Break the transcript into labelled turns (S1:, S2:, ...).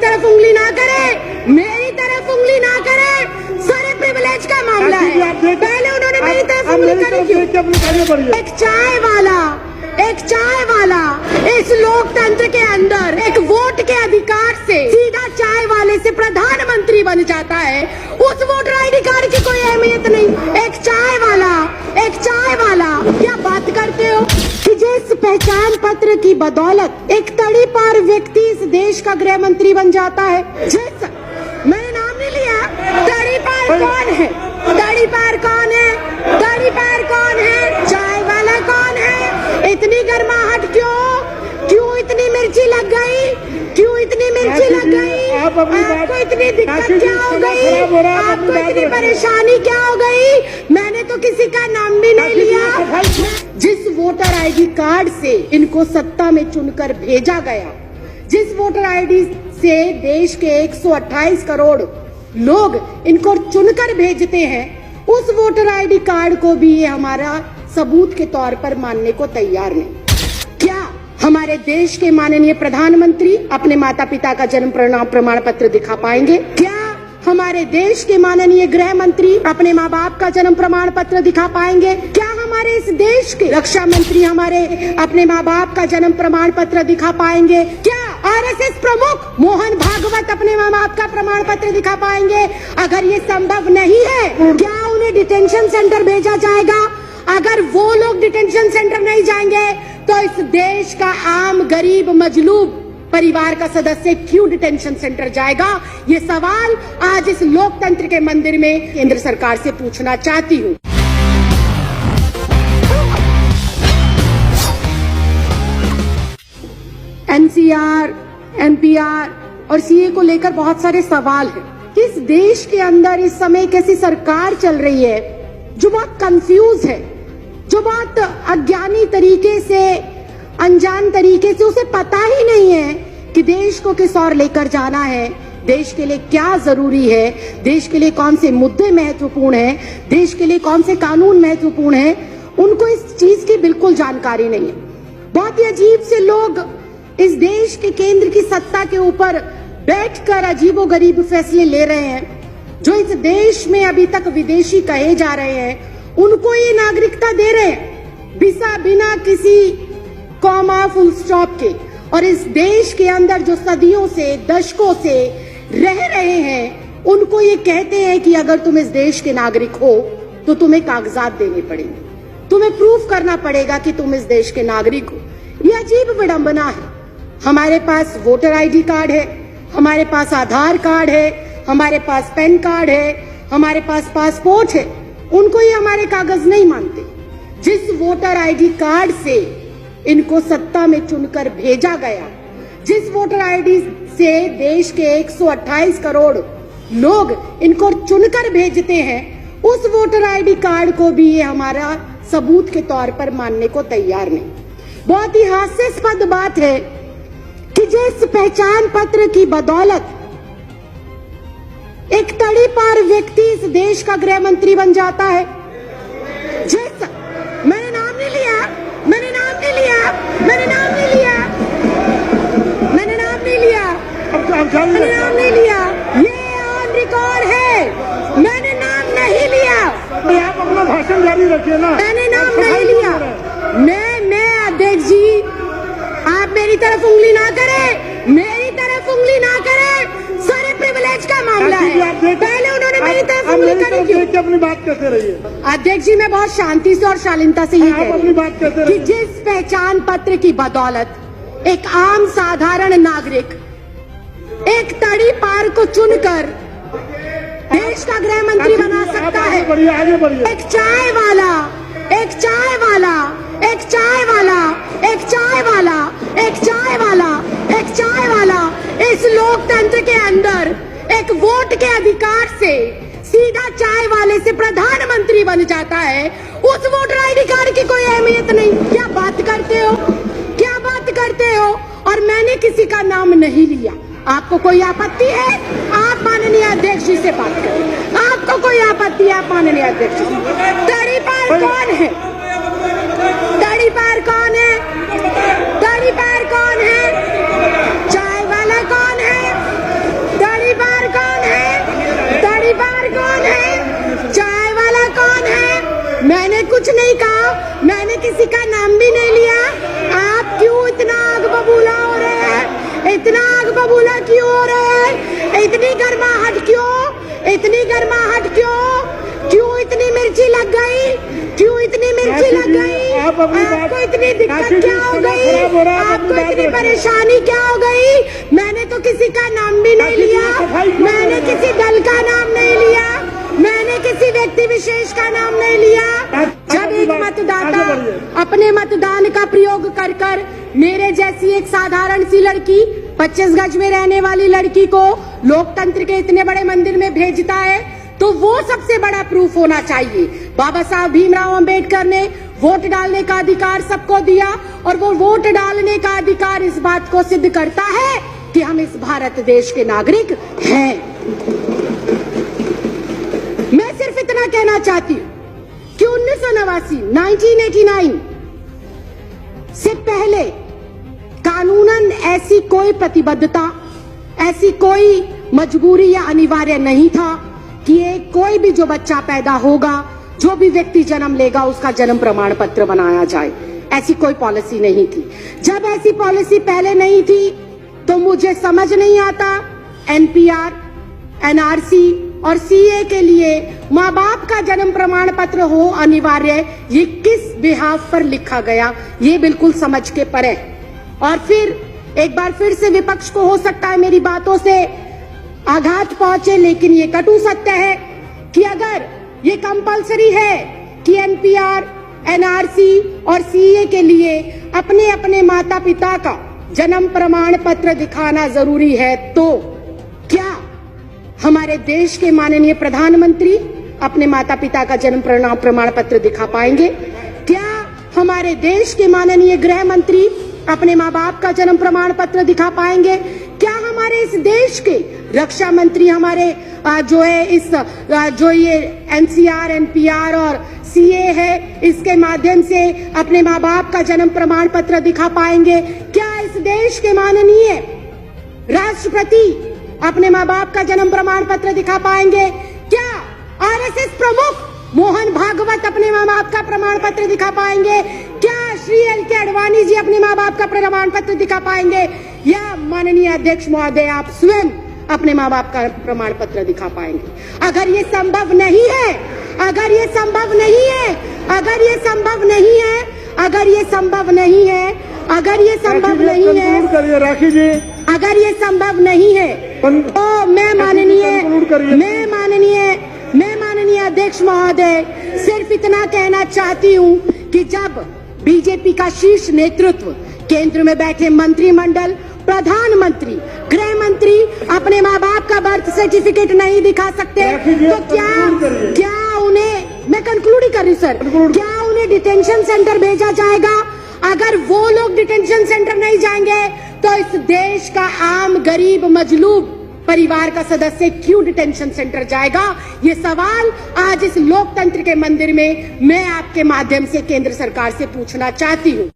S1: तरफ उंगली ना करे, मेरी तरफ उंगली ना करे, सारे प्रिविलेज का मामला है। पहले उन्होंने मेरी तरफ उंगली करी क्यों? एक चाय वाला इस लोकतंत्र के अंदर एक वोट के अधिकार से सीधा चाय वाले से प्रधानमंत्री बन जाता है, उस वोटर आईडी कार्ड की कोई अहमियत नहीं। एक चाय वाला क्या बात करते हो कि जिस पहचान पत्र की बदौलत एक तड़ी पार व्यक्ति इस देश का गृह मंत्री बन जाता है। जिस मैंने नाम नहीं लिया, तड़ी पार कौन है? तड़ी पार कौन है? तड़ी पार कौन है? चाय वाला कौन है? इतनी गर्माहट क्यों इतनी मिर्ची लग गई? क्यों इतनी मिर्ची लग गई? आपको इतनी दिक्कत क्या हो गई? आपको इतनी परेशानी क्या हो गई? मैंने तो किसी का नाम भी नहीं लिया। जिस वोटर आईडी कार्ड से इनको सत्ता में चुनकर भेजा गया, जिस वोटर आईडी से देश के 128 करोड़ लोग इनको चुनकर भेजते हैं, उस वोटर आईडी कार्ड को भी ये हमारा सबूत के तौर पर मानने को तैयार नहीं। क्या हमारे देश के माननीय प्रधानमंत्री अपने माता पिता का जन्म प्रमाण पत्र दिखा पाएंगे? क्या हमारे देश के माननीय गृह मंत्री अपने माँ बाप का जन्म प्रमाण पत्र दिखा पाएंगे? क्या हमारे इस देश के रक्षा मंत्री हमारे अपने माँ बाप का जन्म प्रमाण पत्र दिखा पाएंगे? क्या आरएसएस प्रमुख मोहन भागवत अपने माँ बाप का प्रमाण पत्र दिखा पाएंगे? अगर ये संभव नहीं है, क्या उन्हें डिटेंशन सेंटर भेजा जाएगा? अगर वो लोग डिटेंशन सेंटर नहीं जाएंगे तो इस देश का आम गरीब मजलूब परिवार का सदस्य क्यों डिटेंशन सेंटर जाएगा? ये सवाल आज इस लोकतंत्र के मंदिर में केंद्र सरकार से पूछना चाहती हूँ। एनसीआर, एनपीआर और सीए को लेकर बहुत सारे सवाल हैं। किस देश के अंदर इस समय कैसी सरकार चल रही है जो बहुत कंफ्यूज है, जो बहुत अज्ञानी तरीके से, अनजान तरीके से, उसे पता ही नहीं है कि देश को किस ओर लेकर जाना है, देश के लिए क्या जरूरी है, देश के लिए कौन से मुद्दे महत्वपूर्ण हैं, देश के लिए कौन से कानून महत्वपूर्ण हैं। उनको इस चीज की बिल्कुल जानकारी नहीं है। बहुत ही अजीब से लोग इस देश के केंद्र की सत्ता के ऊपर बैठकर अजीबोगरीब फैसले ले रहे हैं। जो इस देश में अभी तक विदेशी कहे जा रहे हैं, उनको ये नागरिकता दे रहे हैं बिना किसी कॉमा फुल स्टॉप के। और इस देश के अंदर जो सदियों से, दशकों से रह रहे हैं, उनको ये कहते हैं कि अगर तुम इस देश के नागरिक हो तो तुम्हें कागजात देने पड़ेंगे, तुम्हें प्रूफ करना पड़ेगा कि तुम इस देश के नागरिक हो। ये अजीब विडंबना है। हमारे पास वोटर आईडी कार्ड है, हमारे पास आधार कार्ड है, हमारे पास पैन कार्ड है, हमारे पास पासपोर्ट है, उनको ये हमारे कागज नहीं मानते। जिस वोटर आईडी कार्ड से इनको सत्ता में चुनकर भेजा गया, जिस वोटर आईडी से देश के 128 करोड़ लोग इनको चुनकर भेजते हैं, उस वोटर आईडी कार्ड को भी ये हमारा सबूत के तौर पर मानने को तैयार नहीं। बहुत ही हास्यास्पद बात है कि जिस पहचान पत्र की बदौलत एक तड़ी पार व्यक्ति इस देश का गृह मंत्री बन जाता है। जिस मैंने नाम नहीं लिया, मैंने नाम नहीं लिया, मैंने नाम नहीं लिया, मैंने नाम नहीं लिया, मैंने नाम नहीं लिया, ये ऑन रिकॉर्ड है, मैंने नाम नहीं लिया।
S2: आप अपना भाषण जारी रखिए ना।
S1: मैंने नाम नहीं लिया। मैं अध्यक्ष जी, आप मेरी तरफ उंगली ना करें, मेरी तरफ उंगली ना करें, सारे प्रिविलेज का मामला है। पहले उन्होंने मेरी तरफ उंगली करी क्यों?
S2: अपनी बात कहते रहिए।
S1: अध्यक्ष जी, मैं बहुत शांति से और शालीनता से ही कह रही
S2: अपनी बात कहते
S1: हूं कि जिस पहचान पत्र की बदौलत एक आम साधारण नागरिक एक तड़ी पार को चुनकर देश का गृह मंत्री बना सकता है।
S2: आगे बढ़िए।
S1: एक चाय वाला, एक चाय वाला, एक चाय वाला, एक चाय वाला, एक चाय वाला, एक चाय वाला इस लोकतंत्र के अंदर एक वोट के अधिकार से सीधा चाय वाले से प्रधानमंत्री बन जाता है, उस वोटर आईडी कार्ड की कोई अहमियत नहीं। क्या बात करते हो? क्या बात करते हो? और मैंने किसी का नाम नहीं लिया। आपको कोई आपत्ति है? आप माननीय अध्यक्ष जी से बात करें। आपको कोई आपत्ति है? आप माननीय अध्यक्ष जी। तड़ी पार कौन है? तड़ी पार कौन है? तड़ी पार कौन है? चाय वाला कौन है? मैंने कुछ नहीं कहा, मैंने किसी का नाम भी नहीं लिया। आप क्यों इतना आग बबूला हो रहे हैं? इतना आग बबूला क्यों हो रहे हैं? इतनी गर्माहट क्यों? इतनी गर्माहट क्यों? क्यों इतनी मिर्ची लग गई? क्यों इतनी मिर्ची लग गई? आपको इतनी दिक्कत क्या हो गई? आपको इतनी परेशानी क्या हो गई? मैंने तो किसी का नाम भी नहीं लिया, मैंने किसी दल का नाम नहीं लिया, मैंने किसी व्यक्ति विशेष का नाम नहीं लिया। जब एक मतदाता अपने मतदान का प्रयोग कर कर मेरे जैसी एक साधारण सी लड़की, 25 गज में रहने वाली लड़की को लोकतंत्र के इतने बड़े मंदिर में भेजता है, तो वो सबसे बड़ा प्रूफ होना चाहिए। बाबा साहब भीमराव अंबेडकर ने वोट डालने का अधिकार सबको दिया, और वो वोट डालने का अधिकार इस बात को सिद्ध करता है कि हम इस भारत देश के नागरिक हैं। मैं सिर्फ इतना कहना चाहती हूं कि 1989 से पहले कानूनन ऐसी कोई प्रतिबद्धता, ऐसी कोई मजबूरी या अनिवार्य नहीं था कि कोई भी जो बच्चा पैदा होगा, जो भी व्यक्ति जन्म लेगा, उसका जन्म प्रमाण पत्र बनाया जाए। ऐसी कोई पॉलिसी नहीं थी। जब ऐसी पॉलिसी पहले नहीं थी तो मुझे समझ नहीं आता एनपीआर, एनआरसी और सीए के लिए माँ बाप का जन्म प्रमाण पत्र हो अनिवार्य, ये किस बिहाफ पर लिखा गया, ये बिल्कुल समझ के परे। और फिर एक बार फिर से विपक्ष को हो सकता है मेरी बातों से आघात पहुंचे, लेकिन ये कटु सत्य है कि अगर ये कंपलसरी है कि एनपीआर, एनआरसी और सीए के लिए अपने अपने माता पिता का जन्म प्रमाण पत्र दिखाना जरूरी है, तो क्या हमारे देश के माननीय प्रधानमंत्री अपने माता पिता का जन्म प्रमाण पत्र दिखा पाएंगे? क्या हमारे देश के माननीय गृह मंत्री अपने माँ बाप का जन्म प्रमाण पत्र दिखा पाएंगे? क्या हमारे इस देश के रक्षा मंत्री हमारे जो ये एनसीआर, एनपीआर और सीए है, इसके माध्यम से अपने माँ बाप का जन्म प्रमाण पत्र दिखा पाएंगे? क्या इस देश के माननीय राष्ट्रपति अपने माँ बाप का जन्म प्रमाण पत्र दिखा पाएंगे? क्या आरएसएस प्रमुख मोहन भागवत अपने माँ बाप का प्रमाण पत्र दिखा पाएंगे? क्या श्री एल.के. आडवाणी जी अपने माँ बाप का प्रमाण पत्र दिखा पाएंगे? या माननीय अध्यक्ष महोदय आप स्वयं अपने माँ बाप का प्रमाण पत्र दिखा पाएंगे? अगर ये संभव नहीं है, अगर ये संभव नहीं है, अगर ये संभव नहीं है, अगर ये संभव नहीं है, अगर ये संभव नहीं है,
S2: राखी जी,
S1: अगर ये संभव नहीं है, तो मैं माननीय अध्यक्ष महोदय सिर्फ इतना कहना चाहती हूँ कि जब बीजेपी का शीर्ष नेतृत्व, केंद्र में बैठे मंत्रिमंडल, प्रधानमंत्री, गृह मंत्री अपने माँ बाप का बर्थ सर्टिफिकेट नहीं दिखा सकते, तो क्या उन्हें, मैं कंक्लूड ही कर रही सर, क्या उन्हें डिटेंशन सेंटर भेजा जाएगा? अगर वो लोग डिटेंशन सेंटर नहीं जाएंगे तो इस देश का आम गरीब मजलूब परिवार का सदस्य क्यों डिटेंशन सेंटर जाएगा? ये सवाल आज इस लोकतंत्र के मंदिर में मैं आपके माध्यम से केंद्र सरकार से पूछना चाहती हूँ।